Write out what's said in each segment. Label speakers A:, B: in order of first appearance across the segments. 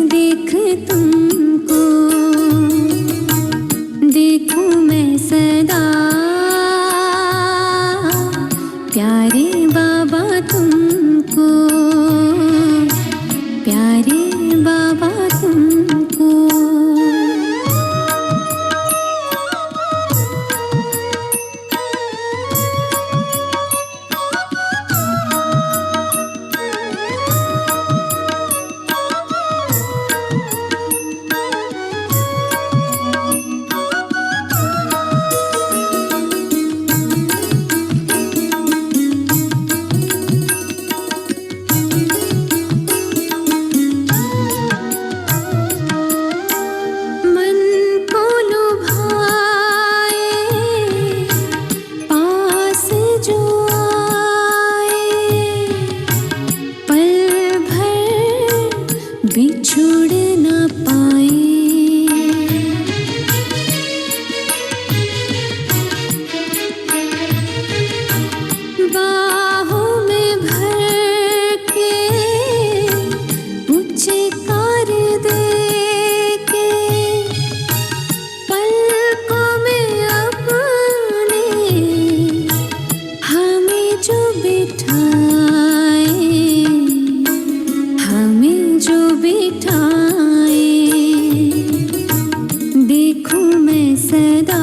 A: देख तुमको देखूं मैं सदा, प्यारे बाबा तुमको, प्यारे बाबा तुमको। बिछुड़ ना पाए, बाहों में भर के पुचकार दे के, पलकों में अपने हमें जो बिठाए, हमें जो बिठाए, देखूं मैं सदा,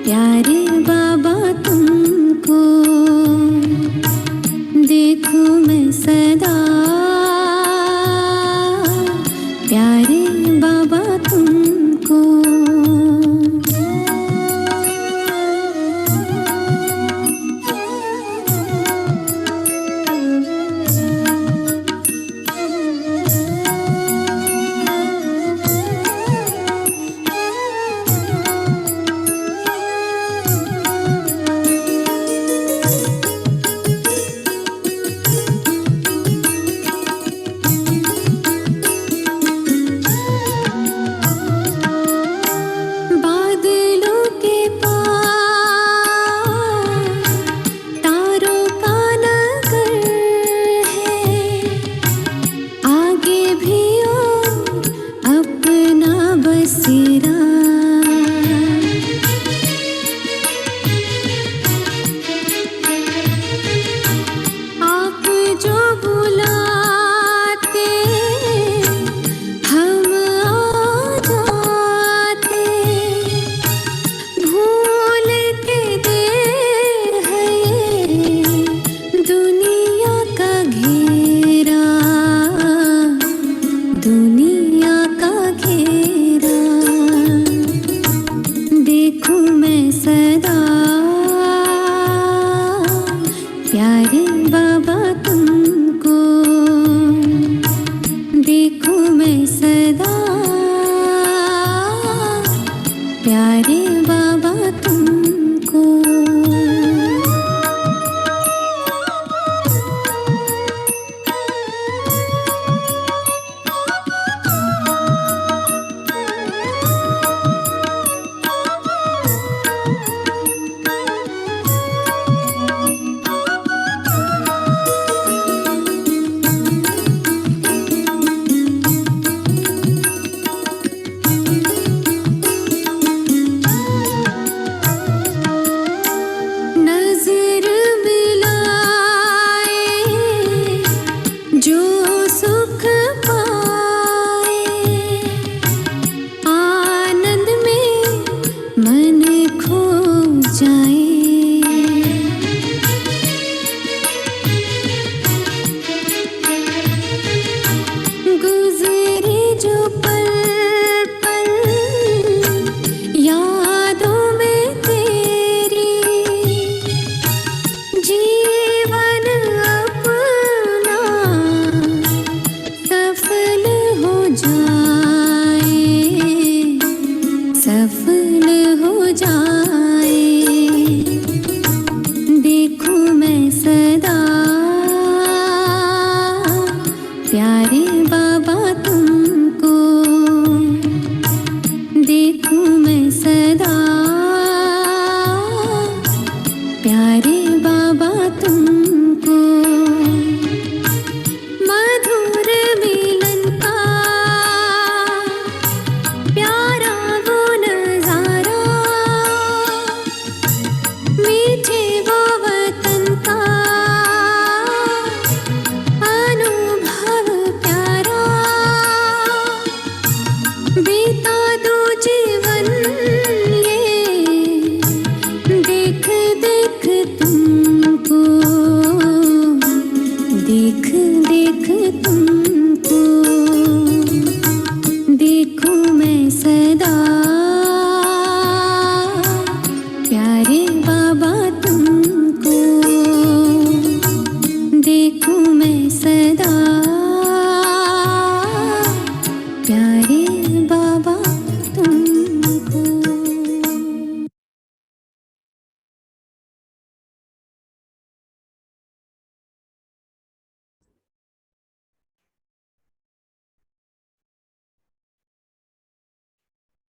A: प्यारे बाबा तुमको, देखूं मैं सदा, प्यारे बाबा तुमको। आप जो बुलाते हम आ जाते, भूल के दे है दुनिया का घेरा, दुनिया का घेरा, देखूं मैं सदा, प्यारे बाबा तुमको, देखूं मैं सदा, प्यारे बाबा तुमको। नजर मिलाए जो सुख पाए, आनंद में मन खो जाए, गुजरे जो पल पल यादों में तेरी, जीवन अपना सफल हो जाए, सफल हो जाए, देखूं मैं सदा, प्यारे बाबा तुमको, देखूं मैं सदा, प्यारे बाबा तुमको। मधुर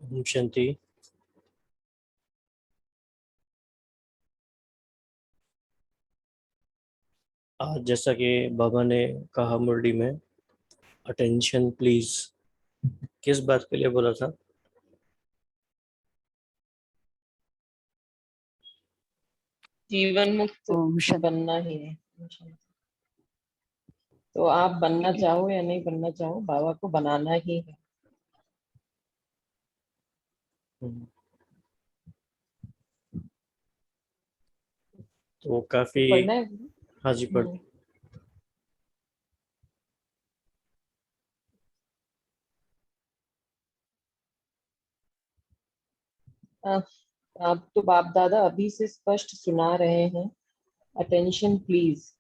B: ओम शांति। आज जैसा कि बाबा ने कहा मुरली में, अटेंशन प्लीज, किस बात के लिए बोला था?
C: जीवन मुक्त
D: ओम शांति।
C: बनना ही है। तो आप बनना चाहो या नहीं बनना चाहो, बाबा को बनाना ही है।
B: तो काफी।
C: पढ़ना है।
B: हाँ जी, पढ़।
C: आप तो बाप दादा अभी से स्पष्ट सुना रहे हैं। Attention please.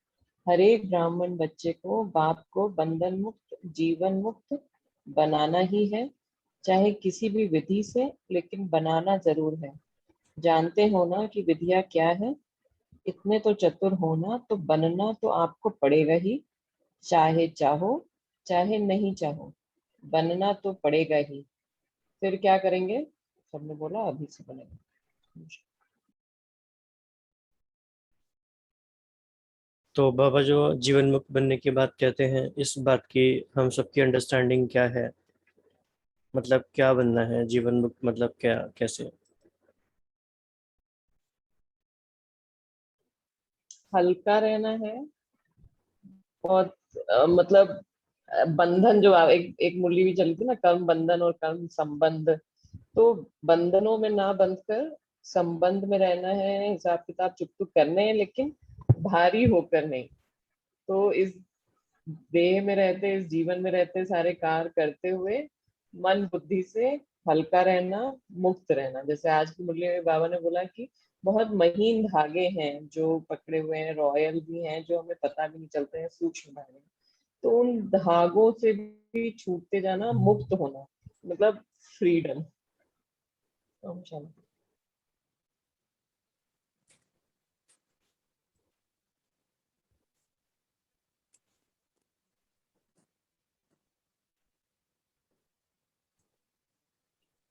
C: हर एक ब्राह्मण बच्चे को बाप को बंधन मुक्त जीवन मुक्त बनाना ही है, चाहे किसी भी विधि से, लेकिन बनाना जरूर है। जानते हो ना कि विधिया क्या है। इतने तो चतुर होना, तो बनना तो आपको पड़ेगा ही, चाहे चाहो चाहे नहीं चाहो, बनना तो पड़ेगा ही। फिर क्या करेंगे? सबने बोला अभी से बनेगा।
B: तो बाबा जो जीवन मुक्त बनने की बात कहते हैं, इस बात की हम सबकी अंडरस्टैंडिंग क्या है? मतलब क्या बनना है जीवन मुक्त, मतलब क्या, कैसे?
C: हल्का रहना है। और मतलब बंधन जो एक एक मुरली भी चली थी ना, कर्म बंधन और कर्म संबंध। तो बंधनों में ना बंध कर संबंध में रहना है, हिसाब किताब चुप चुप करने हैं, लेकिन भारी होकर नहीं। तो इस देह में रहते, इस जीवन में रहते, सारे कार्य करते हुए मन बुद्धि से हल्का रहना, मुक्त रहना। जैसे आज की मुरली में बाबा ने बोला कि बहुत महीन धागे हैं जो पकड़े हुए हैं, रॉयल भी हैं जो हमें पता भी नहीं चलते हैं, सूक्ष्म धागे। तो उन धागों से भी छूटते जाना, मुक्त होना, मतलब फ्रीडम। ओम शांति।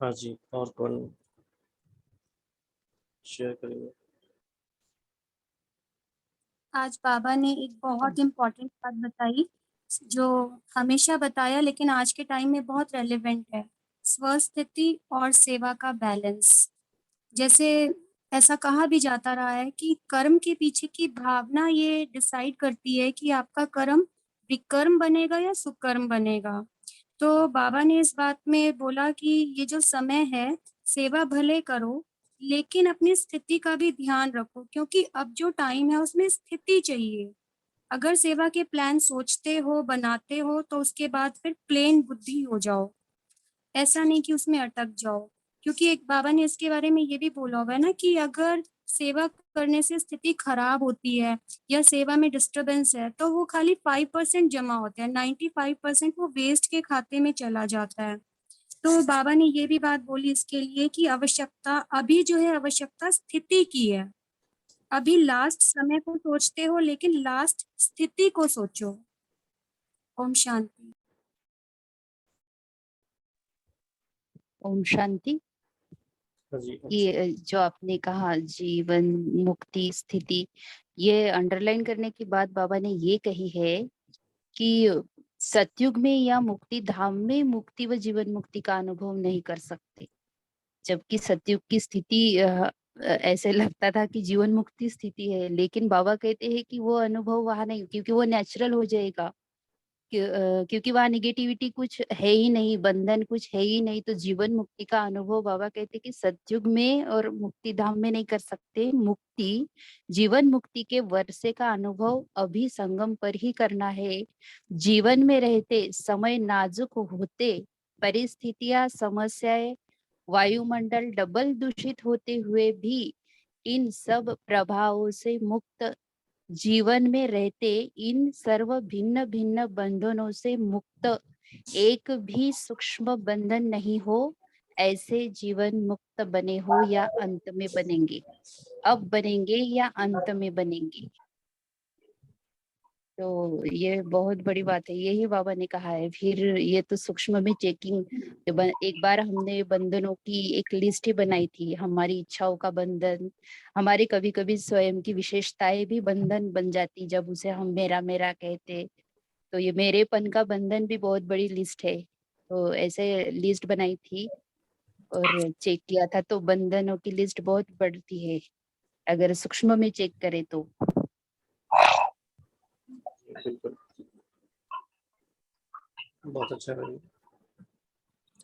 B: हाँ जी, और कौन शेयर करेंगे?
E: आज बाबा ने एक बहुत इम्पोर्टेंट बात बताई, जो हमेशा बताया लेकिन आज के टाइम में बहुत रेलेवेंट है। स्वस्थिति और सेवा का बैलेंस। जैसे ऐसा कहा भी जाता रहा है कि कर्म के पीछे की भावना ये डिसाइड करती है कि आपका कर्म विकर्म बनेगा या सुकर्म बनेगा। तो बाबा ने इस बात में बोला कि ये जो समय है, सेवा भले करो लेकिन अपनी स्थिति का भी ध्यान रखो, क्योंकि अब जो टाइम है उसमें स्थिति चाहिए। अगर सेवा के प्लान सोचते हो, बनाते हो, तो उसके बाद फिर प्लेन बुद्धि हो जाओ, ऐसा नहीं कि उसमें अटक जाओ। क्योंकि एक बाबा ने इसके बारे में ये भी बोला हुआ है ना कि अगर सेवा करने से स्थिति खराब होती है या सेवा में डिस्टरबेंस है, तो वो खाली 5% जमा होता है, 95% वो वेस्ट के खाते में चला जाता है। तो बाबा ने ये भी बात बोली इसके लिए कि आवश्यकता अभी जो है, आवश्यकता स्थिति की है। अभी लास्ट समय को सोचते हो लेकिन लास्ट स्थिति को सोचो। ओम शांति।
D: ओम शांति।
B: हाँ जी,
D: ये जो आपने कहा जीवन मुक्ति स्थिति, ये अंडरलाइन करने की बात बाबा ने ये कही है कि सतयुग में या मुक्ति धाम में मुक्ति व जीवन मुक्ति का अनुभव नहीं कर सकते। जबकि सतयुग की स्थिति ऐसे लगता था कि जीवन मुक्ति स्थिति है, लेकिन बाबा कहते हैं कि वो अनुभव वहां नहीं, क्योंकि वो नेचुरल हो जाएगा। क्योंकि वहाँ निगेटिविटी कुछ है ही नहीं, बंधन कुछ है ही नहीं। तो जीवन मुक्ति का अनुभव बाबा कहते कि सतयुग में और मुक्ति धाम में नहीं कर सकते। मुक्ति जीवन मुक्ति के वर्षे का अनुभव अभी संगम पर ही करना है। जीवन में रहते समय नाजुक होते, परिस्थितियां, समस्याएं, वायुमंडल डबल दूषित होते हुए भी इन सब प्रभावों से मुक्त, जीवन में रहते इन सर्व भिन्न भिन्न बंधनों से मुक्त, एक भी सूक्ष्म बंधन नहीं हो, ऐसे जीवन मुक्त बने हो या अंत में बनेंगे। अब बनेंगे या अंत में बनेंगे। तो ये बहुत बड़ी बात है, यही बाबा ने कहा है। फिर ये तो सूक्ष्म में चेकिंग, एक बार हमने बंधनों की एक लिस्ट ही बनाई थी, हमारी इच्छाओं का बंधन, हमारे कभी कभी स्वयं की विशेषताएं भी बंधन बन जाती जब उसे हम मेरा मेरा कहते। तो ये मेरेपन का बंधन भी बहुत बड़ी लिस्ट है। तो ऐसे लिस्ट बनाई थी और चेक किया था, तो बंधनों की लिस्ट बहुत बढ़ती है अगर सूक्ष्म में चेक करें तो।
B: बिल्कुल, बहुत अच्छा भाई।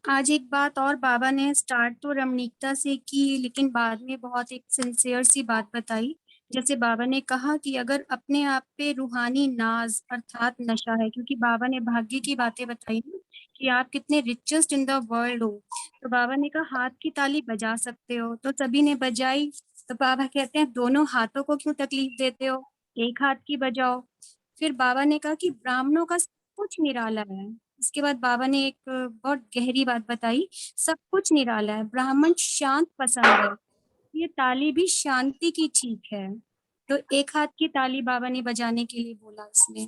E: आज एक बात और बाबा ने स्टार्ट तो रमणीकता से की, लेकिन बाद में बहुत एक सिंसियर सी बात बताई। जैसे बाबा ने कहा कि अगर अपने आप पे रूहानी नाज अर्थात नशा है, क्योंकि बाबा ने भाग्य की बातें बताई ना, कि आप कितने रिचेस्ट इन द वर्ल्ड हो, तो बाबा ने कहा हाथ की ताली बजा सकते हो, तो सभी ने बजाई। तो बाबा कहते हैं दोनों हाथों को क्यों तकलीफ देते हो, एक हाथ की बजाओ। फिर बाबा ने कहा कि ब्राह्मणों का सब कुछ निराला है। इसके बाद बाबा ने एक बहुत गहरी बात बताई, सब कुछ निराला है, ब्राह्मण शांत पसंद है, ये ताली भी शांति की चीख है। तो एक हाथ की ताली बाबा ने बजाने के लिए बोला इसमें।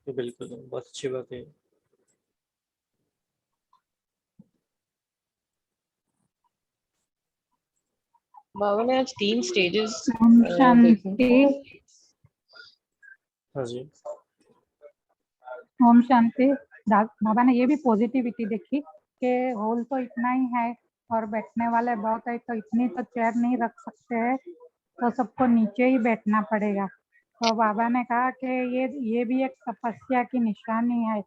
B: बिल्कुल, बहुत अच्छी बात है।
C: बाबा ने आज 3 स्टेजेस
F: ओम
C: देखी।
F: शांति।
B: हाँ जी,
F: ओम शांति। बाबा ने ये भी पॉजिटिविटी देखी कि हॉल तो इतना ही है और बैठने वाले बहुत है, तो इतनी तो चेयर नहीं रख सकते हैं, तो सबको नीचे ही बैठना पड़ेगा। तो बाबा ने कहा कि ये भी एक तपस्या की निशानी है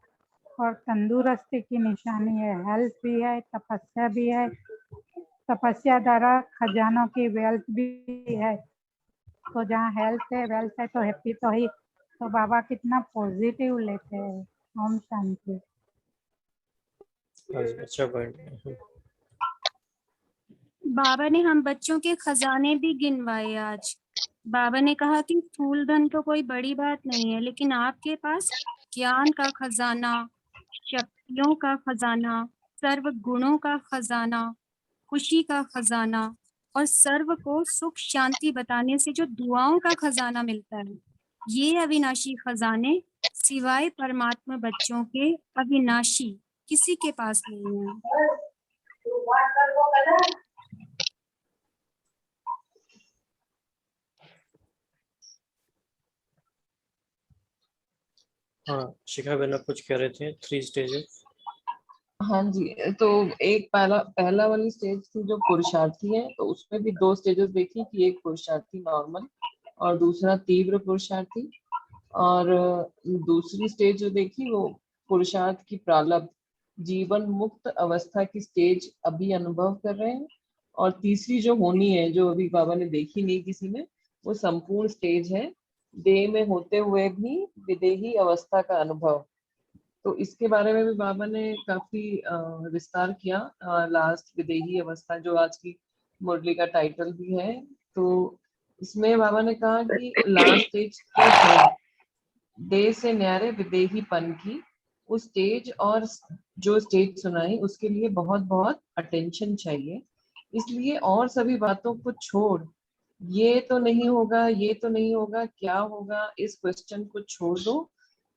F: और तंदुरुस्ती की निशानी है, हेल्थ भी है, तपस्या भी है, तपस्या द्वारा खजानों की वेल्थ भी है। तो जहाँ हेल्थ है वेल्थ है तो हैप्पी तो ही। तो बाबा कितना पॉजिटिव लेते हैं। ओम शांति।
B: हाँ जी, अच्छा पॉइंट है।
E: बाबा ने हम बच्चों के खजाने भी गिनवाए आज। बाबा ने कहा कि स्थूल धन तो कोई बड़ी बात नहीं है, लेकिन आपके पास ज्ञान का खजाना, शक्तियों का खजाना, सर्व गुणों का खजाना, खुशी का खजाना और सर्व को सुख शांति बताने से जो दुआओं का खजाना मिलता है, ये अविनाशी खजाने सिवाय परमात्मा बच्चों के अविनाशी किसी के पास नहीं है।
B: हाँ, शिखा बहन आप कुछ कह रहे थे, 3 स्टेजेस।
C: हाँ जी, तो एक पहला वाली स्टेज थी जो पुरुषार्थी है, तो उसमें भी 2 स्टेजेस देखी कि एक पुरुषार्थी नॉर्मल और दूसरा तीव्र पुरुषार्थी। और दूसरी स्टेज जो देखी वो पुरुषार्थ की प्रारब्ध जीवन मुक्त अवस्था की स्टेज अभी अनुभव कर रहे हैं। और तीसरी जो होनी है, जो अभी बाबा ने देखी नहीं किसी ने, वो संपूर्ण स्टेज है देह में होते हुए भी विदेही अवस्था का अनुभव। तो इसके बारे में भी बाबा ने काफी विस्तार किया। लास्ट विदेही अवस्था जो आज की मुरली का टाइटल भी है। तो इसमें बाबा ने कहा कि लास्ट स्टेज तो है देह से न्यारे विदेहीपन की, उस स्टेज और जो स्टेज सुनाई उसके लिए बहुत बहुत अटेंशन चाहिए। इसलिए और सभी बातों को छोड़, ये तो नहीं होगा, ये तो नहीं होगा, क्या होगा, इस क्वेश्चन को छोड़ दो।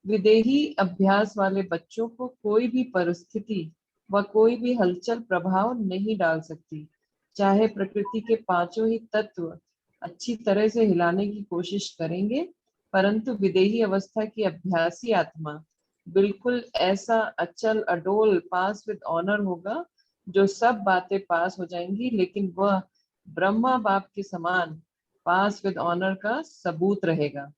C: विदेही अभ्यास वाले बच्चों को कोई भी परिस्थिति व कोई भी हलचल प्रभाव नहीं डाल सकती। चाहे प्रकृति के 5 ही तत्व अच्छी तरह से हिलाने की कोशिश करेंगे, परंतु विदेही अवस्था की अभ्यासी आत्मा बिल्कुल ऐसा अचल अडोल पास विद ऑनर होगा, जो सब बातें पास हो जाएंगी, लेकिन वह ब्रह्मा बाप के समान पास विद ऑनर का सबूत रहेगा।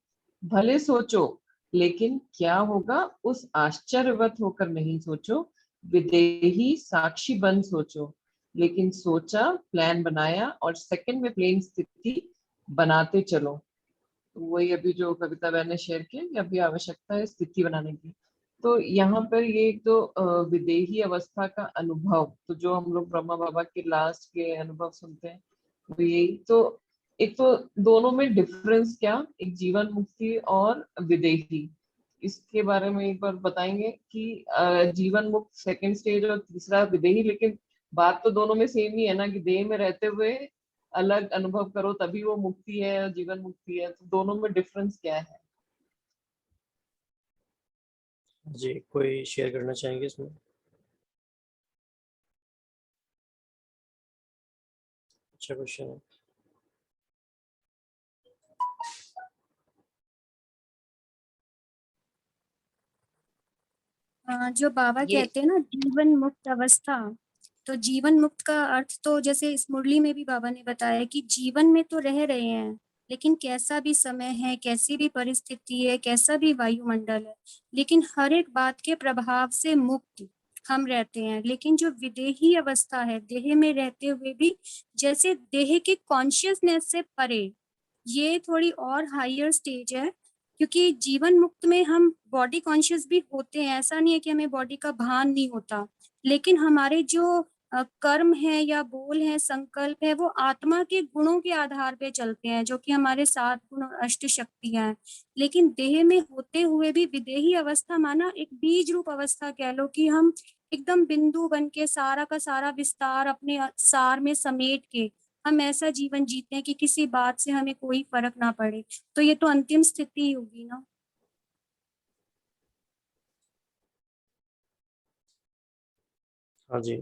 C: भले सोचो, लेकिन क्या होगा उस आश्चर्यवत होकर नहीं सोचो, विदेही साक्षी बन सोचो। लेकिन सोचा, प्लान बनाया और सेकंड में प्लेन स्थिति बनाते चलो। तो वही अभी जो कविता बहन ने शेयर किया कि अभी आवश्यकता है स्थिति बनाने की। तो यहाँ पर ये एक तो विदेही अवस्था का अनुभव, तो जो हम लोग ब्रह्मा बाबा के लास्ट के अनुभव सुनते हैं वो यही। तो एक तो दोनों में डिफरेंस क्या, एक जीवन मुक्ति और विदेही, इसके बारे में एक बार बताएंगे कि जीवन मुक्त सेकंड स्टेज और तीसरा विदेही। लेकिन बात तो दोनों में सेम ही है ना, कि देह में रहते हुए अलग अनुभव करो तभी वो मुक्ति है और जीवन मुक्ति है, तो दोनों में डिफरेंस क्या है?
B: जी, कोई शेयर करना चाहेंगे इसमें? अच्छा क्वेश्चन है।
E: जो बाबा
D: ये
E: कहते हैं ना जीवन मुक्त अवस्था, तो जीवन मुक्त का अर्थ तो जैसे इस मुरली में भी बाबा ने बताया कि जीवन में तो रह रहे हैं, लेकिन कैसा भी समय है, कैसी भी परिस्थिति है, कैसा भी वायुमंडल है, लेकिन हर एक बात के प्रभाव से मुक्त हम रहते हैं। लेकिन जो विदेही अवस्था है, देह में रहते हुए भी जैसे देह के कॉन्शियसनेस से परे, ये थोड़ी और हायर स्टेज है। क्योंकि जीवन मुक्त में हम बॉडी कॉन्शियस भी होते हैं, ऐसा नहीं है कि हमें बॉडी का भान नहीं होता, लेकिन हमारे जो कर्म है या बोल है, संकल्प है, वो आत्मा के गुणों के आधार पे चलते हैं, जो कि हमारे 7 गुण और अष्ट शक्तियां हैं। लेकिन देह में होते हुए भी विदेही अवस्था माना एक बीज रूप अवस्था कह लो, कि हम एकदम बिंदु बन के सारा का सारा विस्तार अपने सार में समेट के हम ऐसा जीवन जीते हैं कि किसी बात से हमें कोई फर्क ना पड़े। तो ये तो अंतिम स्थिति ही होगी ना।
B: हाँ जी।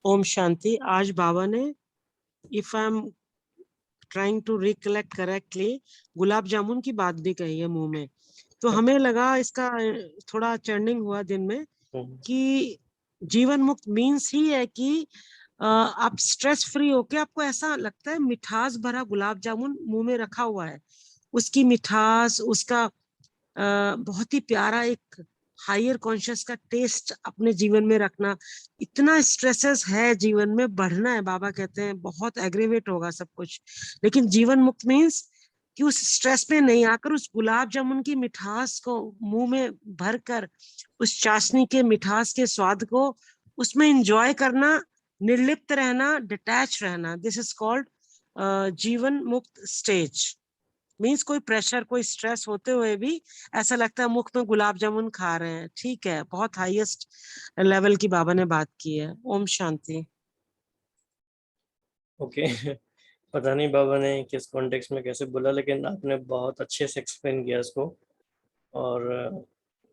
G: ओम शांति। आज बाबा ने, if I am trying to recollect correctly, gulab jamun की बात भी कही है मुंह में, तो हमें लगा इसका थोड़ा चर्निंग हुआ दिन में कि जीवन मुक्त मीन्स ही है कि आप स्ट्रेस फ्री होके, आपको ऐसा लगता है मिठास भरा गुलाब जामुन मुंह में रखा हुआ है, उसकी मिठास, उसका बहुत ही प्यारा एक हायर कॉन्शियस का टेस्ट अपने जीवन में रखना। इतना स्ट्रेसेस है जीवन में, बढ़ना है, बाबा कहते हैं बहुत एग्रीवेट होगा सब कुछ, लेकिन जीवन मुक्त मीन्स कि उस स्ट्रेस में नहीं आकर उस गुलाब जामुन की मिठास को मुंह में भरकर, उस चाशनी के मिठास के स्वाद को उसमें एंजॉय करना, निर्लिप्त रहना, डिटैच रहना। दिस इज कॉल्ड जीवन मुक्त स्टेज। मीन्स कोई प्रेशर, कोई स्ट्रेस होते हुए भी ऐसा लगता है मुख में गुलाब जामुन खा रहे हैं। ठीक है, बहुत हाईएस्ट लेवल की बाबा ने बात की है। ओम शांति।
B: ओके। पता नहीं बाबा ने किस कॉन्टेक्स्ट में कैसे बोला, लेकिन आपने बहुत अच्छे से एक्सप्लेन किया इसको, और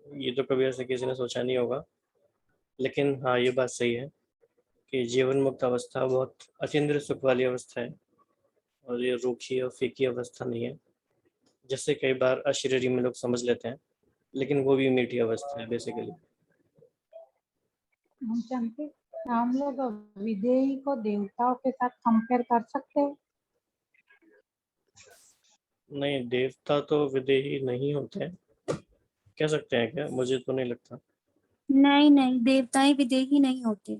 B: ये तो कभी ऐसे किसी ने सोचा नहीं होगा। लेकिन हाँ, ये बात सही है कि जीवन मुक्त अवस्था बहुत अतीन्द्रिय सुख वाली अवस्था है, और ये रूखी और फीकी अवस्था नहीं है, जैसे कई बार अशरीरी में लोग समझ लेते हैं, लेकिन वो भी मीठी अवस्था है बेसिकली।
F: हम जानते, हम लोग विदेही को देवताओं के साथ कंपेयर कर सकते हैं?
B: नहीं, देवता तो विदेही नहीं होते हैं, कह सकते हैं क्या? मुझे तो नहीं लगता।
E: नहीं नहीं, देवताएं विदेही नहीं होते।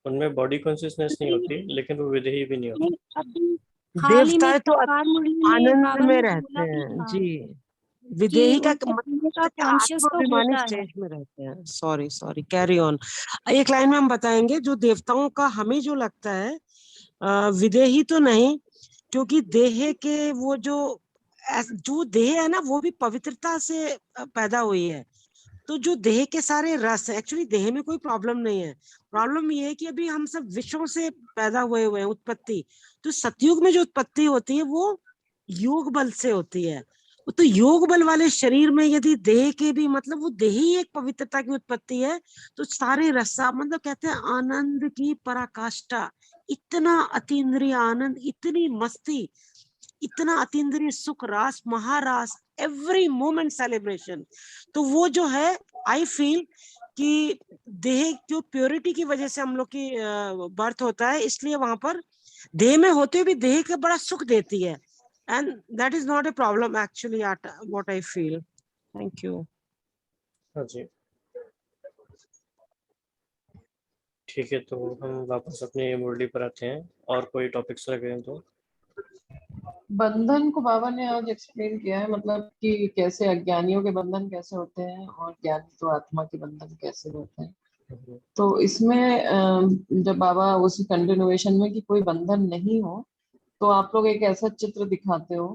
B: उनमें बॉडी कॉन्शियसनेस नहीं होती, लेकिन वो विदेही भी नहीं होते।
E: नहीं, अभी हाल ही में
G: देवता तो
E: प्रकार मुरली में
G: आनंद
E: बाबा
G: में
E: ने
G: रहते
E: बोला भी
G: हैं
E: था
G: जी।
E: कि
G: विदेही का
E: उनके जीने का
G: मतलब
E: कॉन्शियस तो
G: आत्माभिमानी
E: होता है।
G: स्टेज में रहते हैं। Sorry sorry, carry on. एक लाइन में हम बताएंगे, जो देवताओं का हमें जो लगता है विदेही तो नहीं, क्योंकि देह के वो जो देह है ना, वो भी पवित्रता से पैदा हुई है। तो जो देह के सारे रस है, एक्चुअली देह में कोई प्रॉब्लम नहीं है। प्रॉब्लम ये है कि अभी हम सब विषयों से पैदा हुए हैं, उत्पत्ति। तो सतयुग में जो उत्पत्ति होती है वो योग बल से होती है। तो योग बल वाले शरीर में यदि देह के भी, मतलब वो देह ही एक पवित्रता की उत्पत्ति है, तो सारे रसा, मतलब कहते हैं आनंद की पराकाष्ठा, इतना अतीन्द्रिय आनंद, इतनी मस्ती, इतना अतीन्द्रिय सुख, रास, महारास, एवरी मोमेंट सेलिब्रेशन। तो वो जो है, आई फील कि देह जो प्योरिटी की वजह से हम लोग की बर्थ होता है, इसलिए वहां पर देह में होते हुए भी देह का बड़ा सुख देती है, and that is not a problem actually, what I feel. Thank you.
B: हाँ जी, ठीक है, तो हम वापस अपनी मुरली पर आते हैं, और कोई टॉपिक्स लगे हैं तो।
C: बंधन को बाबा ने आज एक्सप्लेन किया है, मतलब कि कैसे अज्ञानियों के बंधन कैसे होते हैं और ज्ञानी तो आत्मा के बंधन कैसे होते हैं। तो इसमें जब बाबा उसी कंटिन्यूएशन में कि कोई बंधन नहीं हो, तो आप लोग एक ऐसा चित्र दिखाते हो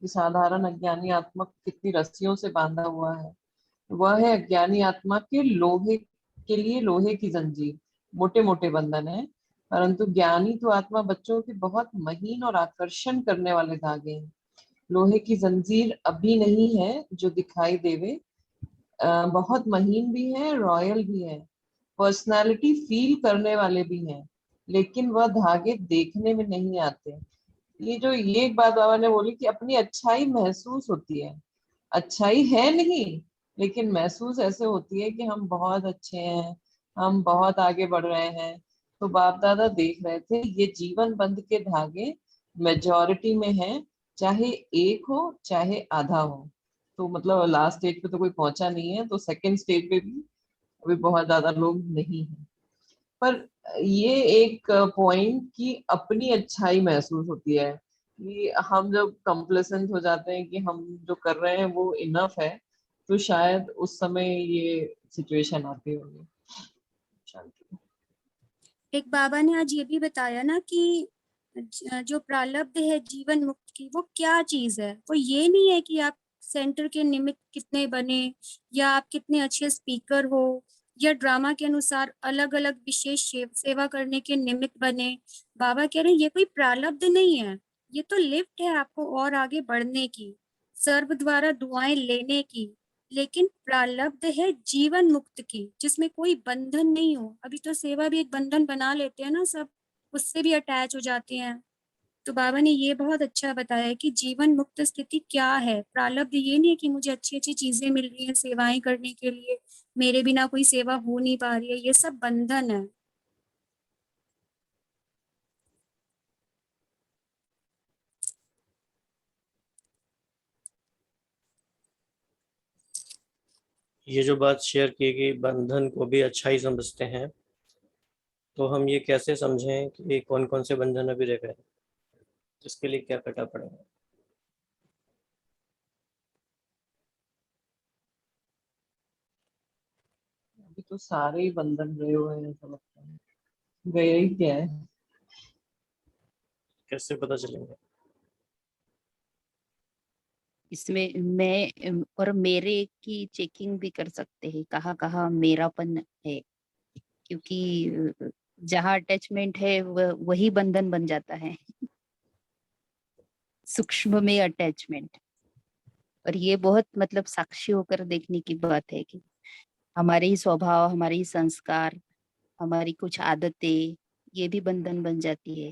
C: कि साधारण अज्ञानी आत्मा कितनी रस्सियों से बांधा हुआ है। वह है अज्ञानी आत्मा के लोहे के लिए लोहे की जंजीर, मोटे मोटे बंधन है, परंतु ज्ञानी तो आत्मा बच्चों के बहुत महीन और आकर्षण करने वाले धागे हैं। लोहे की जंजीर अभी नहीं है जो दिखाई देवे, बहुत महीन भी है, रॉयल भी है, पर्सनालिटी फील करने वाले भी हैं, लेकिन वह धागे देखने में नहीं आते। ये एक बात बाबा ने बोली कि अपनी अच्छाई महसूस होती है, अच्छाई है नहीं, लेकिन महसूस ऐसे होती है कि हम बहुत अच्छे हैं, हम बहुत आगे बढ़ रहे हैं। तो बाप दादा देख रहे थे ये जीवन बंध के धागे मेजॉरिटी में हैं, चाहे एक हो चाहे आधा हो। तो मतलब लास्ट स्टेज पे तो कोई पहुंचा नहीं है, तो सेकंड स्टेज पे भी अभी बहुत ज्यादा लोग नहीं है। पर ये एक पॉइंट की अपनी अच्छाई महसूस होती है कि हम जब कंप्लेसेंट हो जाते हैं कि हम जो कर रहे हैं वो इनफ है, तो शायद उस समय ये सिचुएशन आती होगी। शांति।
E: एक बाबा ने आज ये भी बताया ना कि जो प्रारब्ध है जीवन मुक्त की, वो क्या चीज है। वो ये नहीं है कि आप सेंटर के निमित्त कितने बने, या आप कितने अच्छे स्पीकर हो, या ड्रामा के अनुसार अलग अलग विशेष सेवा करने के निमित्त बने। बाबा कह रहे हैं ये कोई प्रारब्ध नहीं है, ये तो लिफ्ट है आपको और आगे बढ़ने की, सर्व द्वारा दुआएं लेने की। लेकिन प्रारब्ध है जीवन मुक्त की, जिसमें कोई बंधन नहीं हो। अभी तो सेवा भी एक बंधन बना लेते हैं ना सब, उससे भी अटैच हो जाते हैं। तो बाबा ने ये बहुत अच्छा बताया है कि जीवन मुक्त स्थिति क्या है। प्रारब्ध ये नहीं है कि मुझे अच्छी अच्छी चीजें मिल रही हैं सेवाएं करने के लिए, मेरे बिना कोई सेवा हो नहीं पा रही है, ये सब बंधन है।
B: ये जो बात शेयर की गई, बंधन को भी अच्छा ही समझते हैं, तो हम ये कैसे समझें कि कौन कौन से बंधन अभी रह गए, इसके लिए क्या करना पड़ेगा?
C: अभी तो सारे ही बंधन गए हुए हैं, ऐसा लगता है। गए ही क्या है।
B: कैसे पता चलेंगे?
D: इसमें मैं और मेरे की चेकिंग भी कर सकते हैं, कहाँ कहाँ मेरापन है, क्योंकि जहाँ अटैचमेंट है वही बंधन बन जाता है, सूक्ष्म में अटैचमेंट। और ये बहुत मतलब साक्षी होकर देखने की बात है कि हमारे ही स्वभाव, हमारे ही संस्कार, हमारी कुछ आदतें, ये भी बंधन बन जाती है।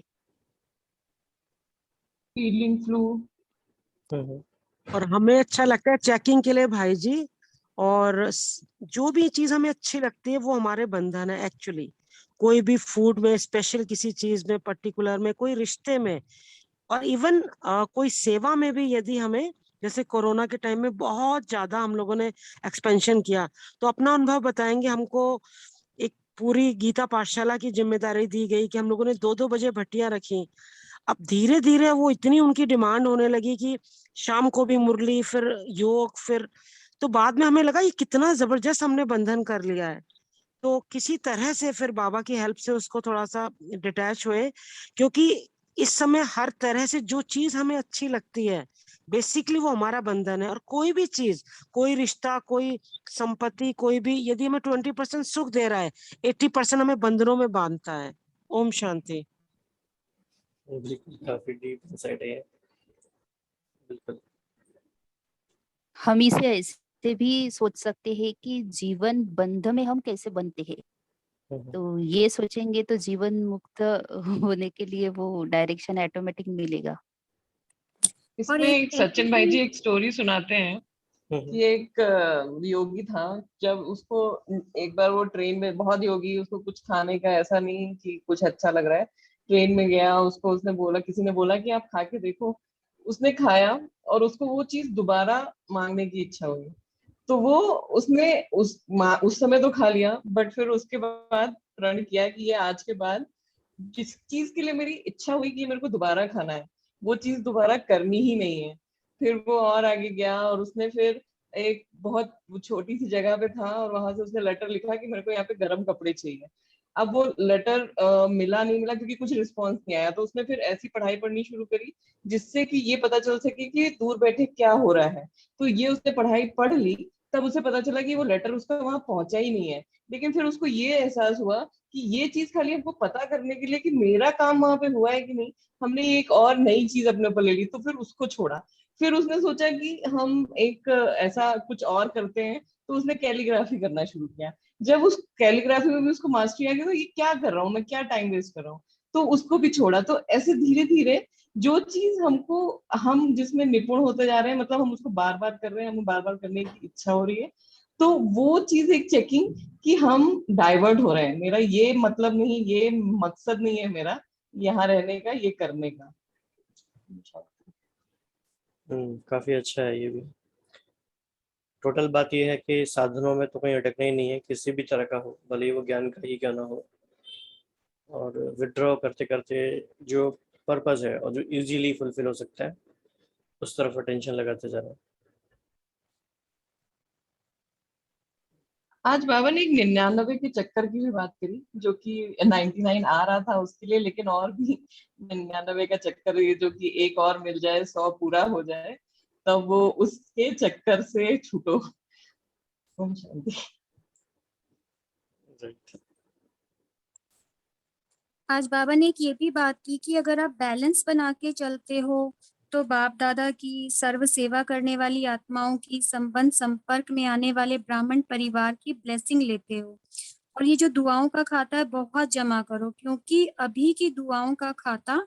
C: Feeling flu.
G: और हमें अच्छा लगता है चेकिंग के लिए भाई जी, और जो भी चीज हमें अच्छी लगती है वो हमारे बंधन है एक्चुअली। कोई भी फूड में, स्पेशल किसी चीज में, पर्टिकुलर में, कोई रिश्ते में, और इवन कोई सेवा में भी यदि हमें, जैसे कोरोना के टाइम में बहुत ज्यादा हम लोगों ने एक्सपेंशन किया, तो अपना अनुभव बताएंगे। हमको एक पूरी गीता पाठशाला की जिम्मेदारी दी गई कि हम लोगों ने 2-2 बजे भट्टियां रखी। अब धीरे धीरे वो इतनी उनकी डिमांड होने लगी कि शाम को भी मुरली, फिर योग, फिर तो बाद में हमें लगा ये कितना जबरदस्त हमने बंधन कर लिया है। तो किसी तरह से फिर बाबा की हेल्प से उसको थोड़ा सा डिटैच हुए, क्योंकि इस समय हर तरह से जो चीज हमें अच्छी लगती है बेसिकली वो हमारा बंधन है। और कोई भी चीज, कोई रिश्ता, कोई संपत्ति, कोई भी यदि हमें 20% सुख दे रहा है, 80% हमें बंधनों में बांधता है। ओम शांति।
B: बिल्कुल, काफी डीप इंसाइट है ये। बिल्कुल।
D: हम इसे ऐसे भी सोच सकते हैं कि जीवन बंध में हम कैसे बनते हैं। तो ये सोचेंगे तो जीवन मुक्त होने के लिए वो डायरेक्शन ऑटोमेटिक मिलेगा।
C: इसमें एक सचिन भाई जी एक स्टोरी सुनाते हैं कि एक योगी था, जब उसको एक बार वो ट्रेन में, बहुत योगी, उसको कुछ खाने का ऐसा नहीं कि कुछ अच्छा लग रहा है, ट्रेन में गया, उसको उसने बोला, किसी ने बोला कि आप खा के देखो। उसने खाया और उसको वो चीज दोबारा मांगने की इच्छा हुई, तो वो उसने उस समय तो खा लिया, बट फिर उसके बाद प्रण किया कि ये आज के बाद जिस चीज के लिए मेरी इच्छा हुई कि मेरे को दोबारा खाना है, वो चीज दोबारा करनी ही नहीं है। फिर वो और आगे गया और उसने फिर एक बहुत छोटी सी जगह पे था और वहां से उसने लेटर लिखा कि मेरे को यहाँ पे गर्म कपड़े चाहिए। अब वो लेटर मिला नहीं मिला क्योंकि कुछ रिस्पॉन्स नहीं आया, तो उसने फिर ऐसी पढ़ाई पढ़नी शुरू करी जिससे कि ये पता चल सके कि दूर बैठे क्या हो रहा है। तो ये उसने पढ़ाई पढ़ ली, तब उसे पता चला कि वो लेटर उसका वहां पहुंचा ही नहीं है। लेकिन फिर उसको ये एहसास हुआ कि ये चीज खाली हमको पता करने के लिए कि मेरा काम वहां पे हुआ है कि नहीं, हमने एक और नई चीज अपने ऊपर ले ली, तो फिर उसको छोड़ा। फिर उसने सोचा कि हम एक ऐसा कुछ और करते हैं, तो उसने कैलीग्राफी करना शुरू किया। जब उस कैलीग्राफी में भी उसको मास्टरी आ गई, तो ये क्या कर रहा हूँ मैं, क्या टाइम वेस्ट कर रहा हूँ, तो उसको भी छोड़ा। तो ऐसे धीरे धीरे जो चीज हमको, हम जिसमें निपुण होते जा रहे हैं, मतलब हम उसको बार बार कर रहे हैं, हमें बार बार करने की इच्छा हो रही है, तो वो चीज एक चेकिंग कि हम डाइवर्ट हो रहे हैं, मेरा ये मतलब नहीं, ये मकसद नहीं है मेरा यहाँ रहने का, ये करने का।
B: काफी अच्छा है ये भी। टोटल बात ये है कि साधनों में तो कहीं अटकना ही नहीं है, किसी भी तरह का हो, भले ही वो ज्ञान का ही क्यों ना हो। और विड्रॉ करते करते जो पर्पस है और जो इजीली फुलफिल हो सकता है, उस तरफ अटेंशन लगाते जाना।
C: आज बाबा ने एक 99 के चक्कर की भी बात करी, जो कि 99 आ रहा था उसके लिए, लेकिन और भी 99 का चक्कर, ये जो कि एक और मिल जाए 100 पूरा हो जाए, तब वो उसके चक्कर से छूटो। ओम शांति।
B: राइट।
E: आज बाबा ने एक ये भी बात की कि अगर आप बैलेंस बना के चलते हो तो बाप दादा की सर्व सेवा करने वाली आत्माओं की संबंध संपर्क में आने वाले ब्राह्मण परिवार की ब्लेसिंग लेते हो। और ये जो दुआओं का खाता है बहुत जमा करो, क्योंकि अभी की दुआओं का खाता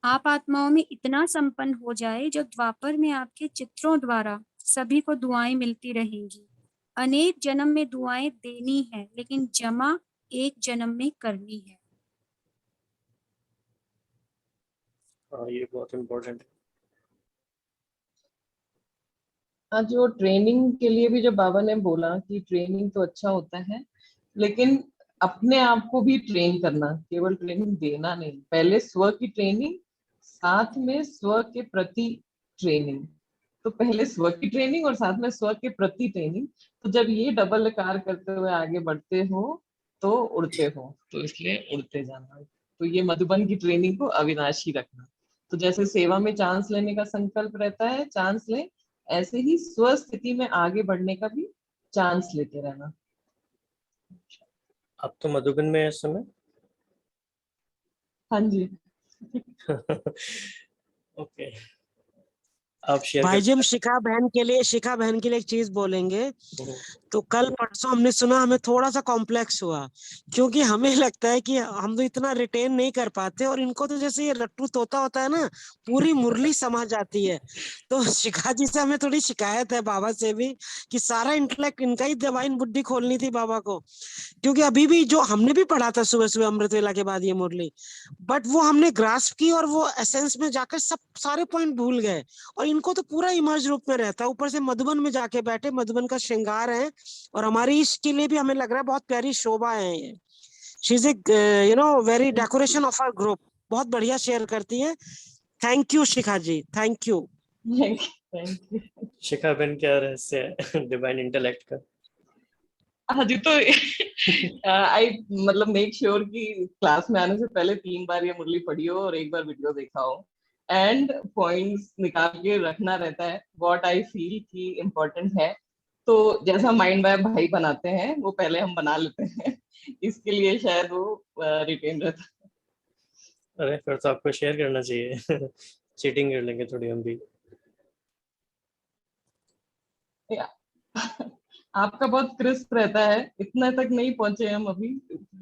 E: आप आत्माओं में इतना संपन्न हो जाए जो द्वापर में आपके चित्रों द्वारा सभी को दुआएं मिलती रहेंगी। अनेक जन्म में दुआएं देनी है, लेकिन जमा एक जन्म में करनी है।
B: हाँ, ये बहुत इम्पोर्टेंट है।
C: आज जो ट्रेनिंग के लिए भी जो बाबा ने बोला कि ट्रेनिंग तो अच्छा होता है, लेकिन अपने आप को भी ट्रेन करना, केवल ट्रेनिंग देना नहीं, पहले स्व की ट्रेनिंग, साथ में स्व के प्रति ट्रेनिंग। तो पहले स्व की ट्रेनिंग और साथ में स्व के प्रति ट्रेनिंग। तो जब ये डबल कार करते हुए आगे बढ़ते हो तो उड़ते हो, तो इसलिए उड़ते जाना। तो ये मधुबन की ट्रेनिंग को अविनाशी रखना। तो जैसे सेवा में चांस लेने का संकल्प रहता है, चांस ले, ऐसे ही स्व स्थिति में आगे बढ़ने का भी चांस लेते रहना।
B: आप तो मधुबन में है इस समय।
C: हाँ जी।
B: ओके, आप शेयर
G: भाई जी, हम
B: कर।
G: शिखा बहन के लिए एक चीज बोलेंगे। तो कल परसों हमने सुना, हमें थोड़ा सा कॉम्प्लेक्स हुआ, क्योंकि हमें लगता है कि हम तो इतना रिटेन नहीं कर पाते, और इनको तो जैसे ये रट्टू तोता होता है ना, पूरी मुरली समझ जाती है। तो शिखा जी से हमें थोड़ी शिकायत है, बाबा से भी, कि सारा इंटेलेक्ट इनका ही, डिवाइन बुद्धि खोलनी थी बाबा को। क्योंकि अभी भी जो हमने भी पढ़ा था सुबह सुबह अमृत वेला के बाद ये मुरली, बट वो हमने ग्रास्प की और वो एसेंस में जाकर सब सारे पॉइंट भूल गए। और इनको तो पूरा इमर्ज रूप में रहता है, ऊपर से मधुबन में जाके बैठे, मधुबन का श्रृंगार है, और हमारी इसके लिए भी हमें लग रहा है बहुत प्यारी शोभा है ये। She is very decoration of our group. बहुत बढ़िया शेयर करती है। Thank you Shikha ji, thank you.
C: Thank you.
B: Shikha बहन, क्या रहस्य है डिवाइन इंटेलेक्ट का?
C: हाँ जी, तो आई मतलब मेक श्योर कि क्लास में आने से पहले 3 बार ये मुरली पढ़ी हो और 1 बार वीडियो देखा हो, एंड पॉइंट्स निकाल के रखना रहता है, व्हाट आई फील कि इम्पोर्टेंट है। तो जैसा माइंड मैप भाई बनाते हैं वो पहले हम बना लेते हैं, इसके लिए शायद वो रिटेन रहता है।
B: अरे फिर तो आपको शेयर करना चाहिए। चीटिंग कर लेंगे थोड़ी हम भी।
C: आपका बहुत क्रिस्प रहता है, इतना तक नहीं पहुंचे हम अभी,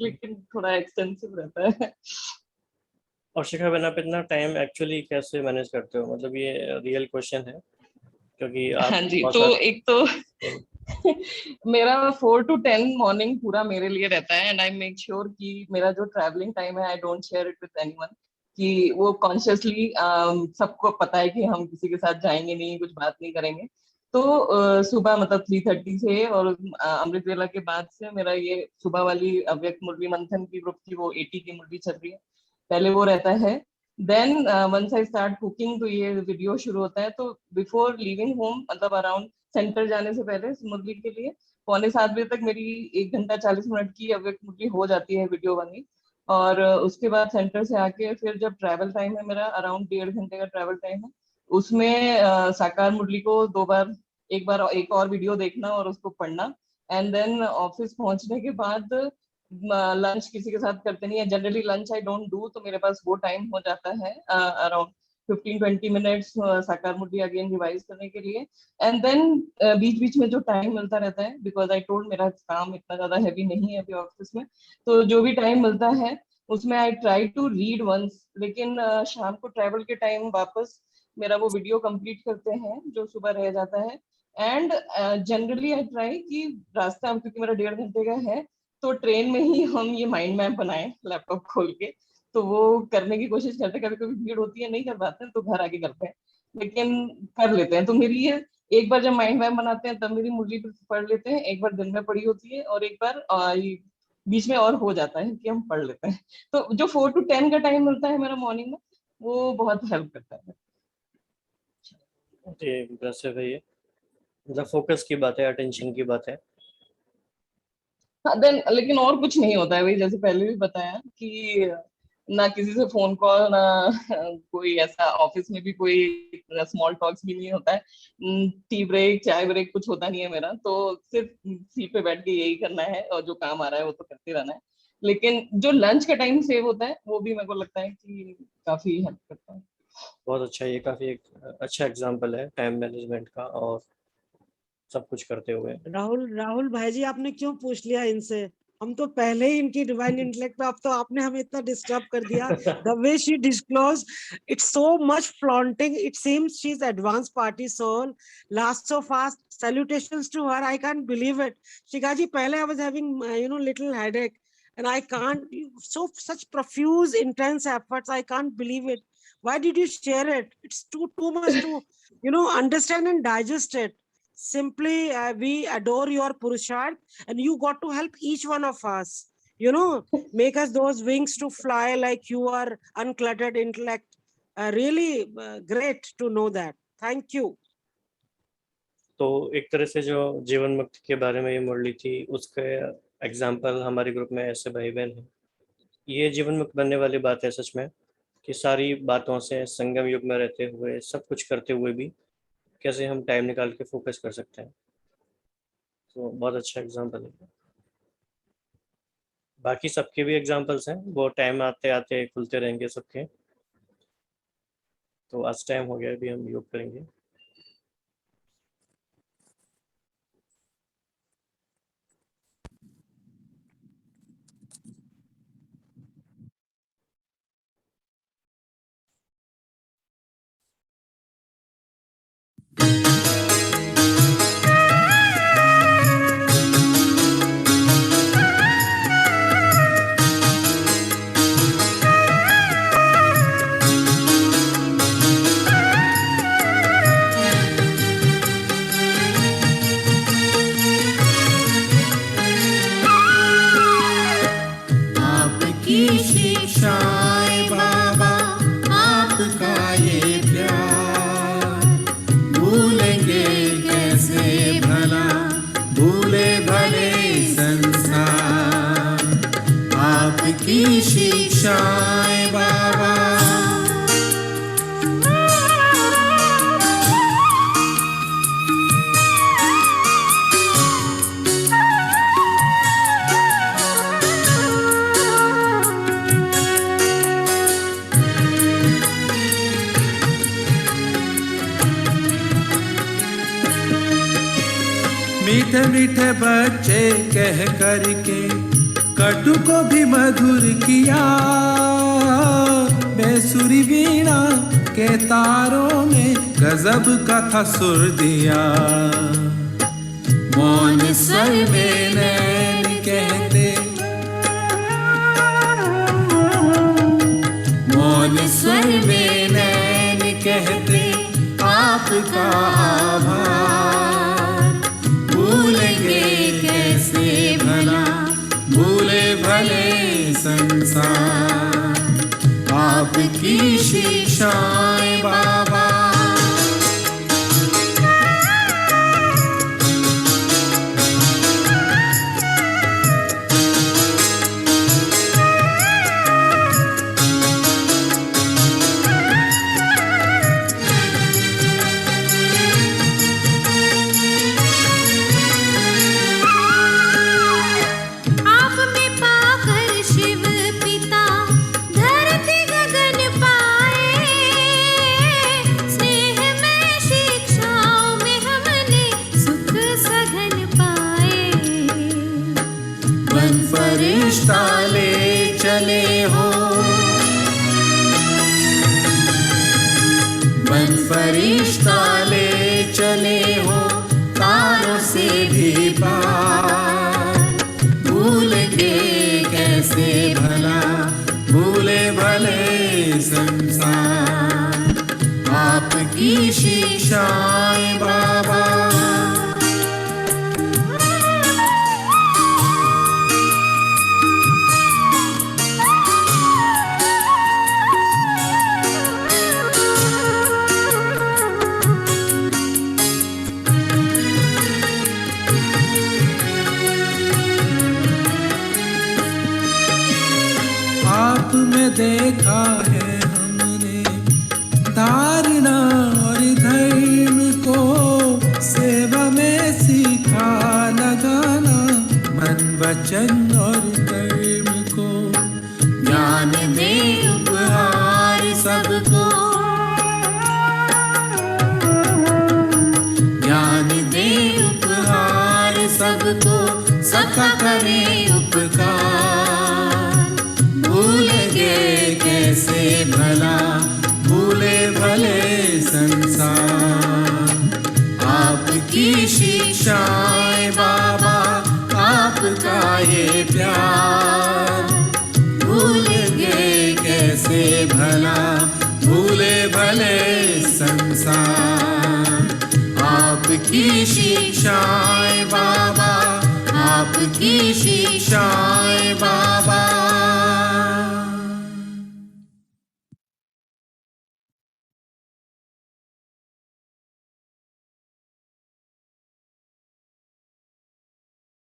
C: लेकिन थोड़ा एक्सटेंसिव रहता है।
B: और शिखा बहन, आप इतना टाइम एक्चुअली कैसे मैनेज करते हो? मतलब ये रियल क्वेश्चन है, क्योंकि आप
C: हाँ जी,
B: बहुत
C: तो
B: सारे।
C: एक तो मेरा 4 to 10 मॉर्निंग पूरा मेरे लिए रहता है, एंड आई मेक श्योर कि मेरा जो ट्रैवलिंग टाइम है, I don't share it with anyone, कि वो कॉन्शियसली सबको पता है कि हम किसी के साथ जाएंगे नहीं, कुछ बात नहीं करेंगे। तो सुबह मतलब 3:30 से और अमृत वेला के बाद से मेरा ये सुबह वाली अव्यक्त मुरली मंथन की ग्रुप की वो 80 की मुरली चल रही है, पहले वो रहता है। Then once I start cooking, तो ये वीडियो शुरू होता है। तो बिफोर लिविंग होम, मतलब अराउंड सेंटर जाने से पहले मुरली के लिए 6:45 तक मेरी 1 घंटा 40 मिनट की अव्यक्त मुरली हो जाती है वीडियो वाली। और उसके बाद सेंटर से आके फिर जब ट्रैवल टाइम है मेरा, अराउंड 1.5 घंटे का ट्रैवल टाइम है, उसमें साकार मुरली को 2 बार एक बार एक और वीडियो देखना और उसको पढ़ना, एंड देन ऑफिस पहुंचने के बाद लंच किसी के साथ करते नहीं है, generally lunch I don't do, तो मेरे पास वो टाइम हो जाता है अराउंड 15-20 मिनट्स साकार मूर्ति अगेन रिवाइज करने के लिए। एंड देन बीच बीच में जो टाइम मिलता रहता है, बिकॉज आई टोल्ड मेरा काम इतना ज्यादा हैवी नहीं है अभी ऑफिस में, तो जो भी टाइम मिलता है उसमें I try to read once, लेकिन शाम को ट्रैवल के टाइम वापस मेरा वो वीडियो कंप्लीट करते हैं जो सुबह रह जाता है। एंड जनरली आई ट्राई कि रास्ता, क्योंकि मेरा 1.5 घंटे का है, तो ट्रेन में ही हम ये माइंड मैप बनाए लैपटॉप खोल के, तो वो करने की कोशिश करते हैं। कभी कभी भीड़ होती है नहीं कर पाते हैं तो घर आके करते हैं, लेकिन कर लेते हैं। तो मेरी ये एक बार जब माइंड मैप बनाते हैं तब मेरी मुरली पढ़ लेते हैं, एक बार दिन में पढ़ी होती है और एक बार बीच में और हो जाता है कि हम पढ़ लेते हैं। तो जो 4 to 10 का टाइम मिलता है मेरा मॉर्निंग में, वो बहुत हेल्प करता है।
B: जी इम्प्रेसिव है ये, मतलब फोकस की बात है, अटेंशन की बात है।
C: हाँ देन, लेकिन और कुछ नहीं होता है, वही जैसे पहले भी बताया कि ना किसी से फोन कॉल, ना कोई ऐसा ऑफिस में भी कोई स्मॉल टॉक्स भी नहीं होता है, टी ब्रेक चाय ब्रेक कुछ होता नहीं है मेरा, तो सिर्फ सीट पे बैठ के यही करना है और जो काम आ रहा है वो तो करते रहना है। लेकिन जो लंच का टाइम सेव होता है वो भी मेरे को लगता है कि काफी हेल्प करता है।
B: बहुत अच्छा, ये काफी एक अच्छा एग्जाम्पल है टाइम मैनेजमेंट का और सब कुछ करते हुए।
G: राहुल भाई जी, आपने क्यों पूछ लिया इनसे? हम तो पहले ही इनकी डिवाइन इंटेलेक्ट पे, अब तो आपने हमें इतना डिस्टर्ब कर दिया। The way she disclosed, it's so much flaunting. It seems she's advanced party soul. Last so fast. Salutations to her. I can't believe it. Shikha ji, pehle I was having little headache, and I can't. Such profuse, intense efforts. I can't believe it. Why did you share it? It's too much to understand and digest it. Simply we adore your Purusharth, and you got to help each one of us, make us those wings to fly like you are uncluttered intellect. Really great to know that. Thank you.
B: तो एक तरह से जो जीवन मुक्ति के बारे में ये मुरली थी, उसके एग्जाम्पल हमारे ग्रुप में ऐसे भाई बहन हैं। ये जीवन मुक्त बनने वाली बात है सच में, कि सारी बातों से संगम युग में रहते हुए, सब कुछ करते हुए भी कैसे हम टाइम निकाल के फोकस कर सकते हैं। तो बहुत अच्छा एग्जाम्पल है। बाकी सबके भी एग्जाम्पल्स हैं, वो टाइम आते आते खुलते रहेंगे सबके। तो आज टाइम हो गया, अभी हम योग करेंगे।
H: आपकी शिक्षाएं बाबा, आपका ये प्यार भूलेंगे कैसे भला, भूले भले संसार। आपकी शिक्षाएं बाबा, मीठे मीठे बच्चे कह करके कटु को भी मधुर किया, बेसुरी वीणा के तारों में गजब का था सुर दिया। मौन स्वर में नैन कहते, मौन स्वर में नैन कहते आपका आभार। भूलेंगे कैसे भला, भूले भले संसार। आपकी शिक्षाएं बाबा, फरिश्ता ले चले हो तारों से भी पार। भूल के कैसे भला भूले भले संसार, आपकी शिक्षाएं बाबा। आप में देखा है हमने धारणा और धर्म को, सेवा में सीखा लगाना मन वचन और कर्म को। ज्ञान दे उपहार सबको, ज्ञान दे उपहार सबको, सबका करे उपकार। भूल गए कैसे भला भूले भले संसार, आपकी शिक्षाएं बाबा, आपका ये प्यार। भूल गए कैसे भला भूले भले संसार, आपकी शिक्षाएं बाबा, आपकी शिक्षाएं बाबा।